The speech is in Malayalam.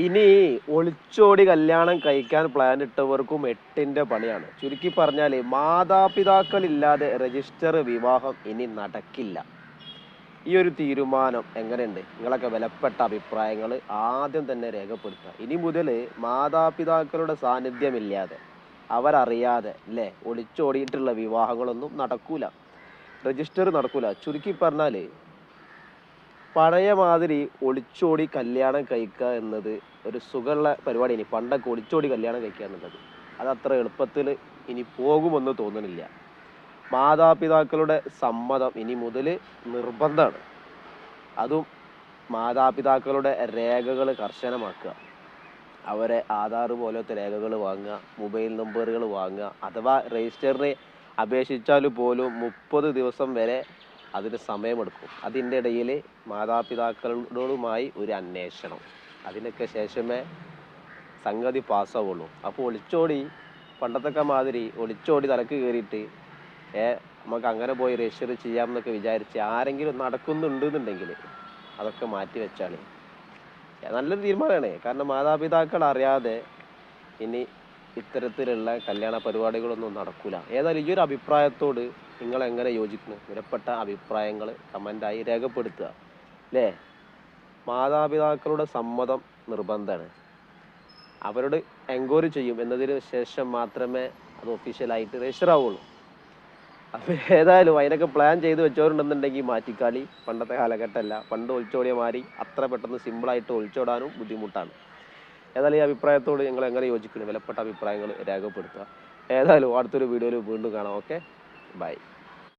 ഇനി ഒളിച്ചോടി കല്യാണം കഴിക്കാൻ പ്ലാൻ ഇട്ടവർക്കും എട്ടിന്റെ പണിയാണ്. ചുരുക്കി പറഞ്ഞാല് മാതാപിതാക്കളില്ലാതെ രജിസ്റ്റർ വിവാഹം ഇനി നടക്കില്ല. ഈ ഒരു തീരുമാനം എങ്ങനെയുണ്ട്? നിങ്ങളൊക്കെ വിലപ്പെട്ട അഭിപ്രായങ്ങൾ ആദ്യം തന്നെ രേഖപ്പെടുത്തുക. ഇനി മുതൽ മാതാപിതാക്കളുടെ സാന്നിധ്യമില്ലാതെ അവരറിയാതെ അല്ലേ ഒളിച്ചോടിയിട്ടുള്ള വിവാഹങ്ങളൊന്നും നടക്കൂല. രജിസ്റ്റർ നടക്കൂല. ചുരുക്കി പറഞ്ഞാൽ പഴയ മാതിരി ഒളിച്ചോടി കല്യാണം കഴിക്കുക എന്നത് ഒരു സുഖമുള്ള പരിപാടിയാണ്. പണ്ടൊക്കെ ഒളിച്ചോടി കല്യാണം കഴിക്കുക എന്നുള്ളത് അതത്ര എളുപ്പത്തിൽ ഇനി പോകുമെന്ന് തോന്നുന്നില്ല. മാതാപിതാക്കളുടെ സമ്മതം ഇനി മുതൽ നിർബന്ധമാണ്. അതും മാതാപിതാക്കളുടെ രേഖകൾ കർശനമാക്കുക. അവരെ ആധാർ പോലത്തെ രേഖകൾ വാങ്ങുക, മൊബൈൽ നമ്പറുകൾ വാങ്ങുക. അഥവാ രജിസ്റ്ററിന് അപേക്ഷിച്ചാൽ പോലും 30 ദിവസം വരെ അതിന് സമയമെടുക്കും. അതിൻ്റെ ഇടയിൽ മാതാപിതാക്കളോടുമായി ഒരു അന്വേഷണം, അതിനൊക്കെ ശേഷമേ സംഗതി പാസ്സാവുള്ളൂ. അപ്പോൾ ഒളിച്ചോടി പണ്ടത്തൊക്കെ മാതിരി ഒളിച്ചോടി തലക്ക് കയറിയിട്ട് നമുക്ക് അങ്ങനെ പോയി രജിസ്റ്റർ ചെയ്യാമെന്നൊക്കെ വിചാരിച്ച് ആരെങ്കിലും നടക്കുന്നുണ്ടെന്നുണ്ടെങ്കിൽ അതൊക്കെ മാറ്റി വെച്ചാണ് നല്ലൊരു തീരുമാനമാണ്. കാരണം മാതാപിതാക്കൾ അറിയാതെ ഇനി ഇത്തരത്തിലുള്ള കല്യാണ പരിപാടികളൊന്നും നടക്കൂല. ഏതായാലും ഈ ഒരു അഭിപ്രായത്തോട് നിങ്ങൾ എങ്ങനെ യോജിക്കുന്നു? വിലപ്പെട്ട അഭിപ്രായങ്ങൾ കമൻ്റായി രേഖപ്പെടുത്തുക അല്ലേ. മാതാപിതാക്കളുടെ സമ്മതം നിർബന്ധമാണ്. അവരോട് എൻക്വയറി ചെയ്യും എന്നതിന് ശേഷം മാത്രമേ അത് ഒഫീഷ്യലായിട്ട് രജിസ്റ്റർ ആവുള്ളൂ. അപ്പോൾ ഏതായാലും അതിനൊക്കെ പ്ലാൻ ചെയ്ത് വെച്ചവരുണ്ടെന്നുണ്ടെങ്കിൽ മാറ്റിക്കാളി. പണ്ടത്തെ കാലഘട്ടമല്ല. പണ്ട് ഒളിച്ചോടിയ മാറി അത്ര പെട്ടെന്ന് സിമ്പിളായിട്ട് ഒളിച്ചോടാനും ബുദ്ധിമുട്ടാണ്. ഏതായാലും ഈ അഭിപ്രായത്തോട് നിങ്ങൾ എങ്ങനെ യോജിക്കുന്നു? വിലപ്പെട്ട അഭിപ്രായങ്ങൾ രേഖപ്പെടുത്തുക. ഏതായാലും അടുത്തൊരു വീഡിയോയിൽ വീണ്ടും കാണാം. Okay, by.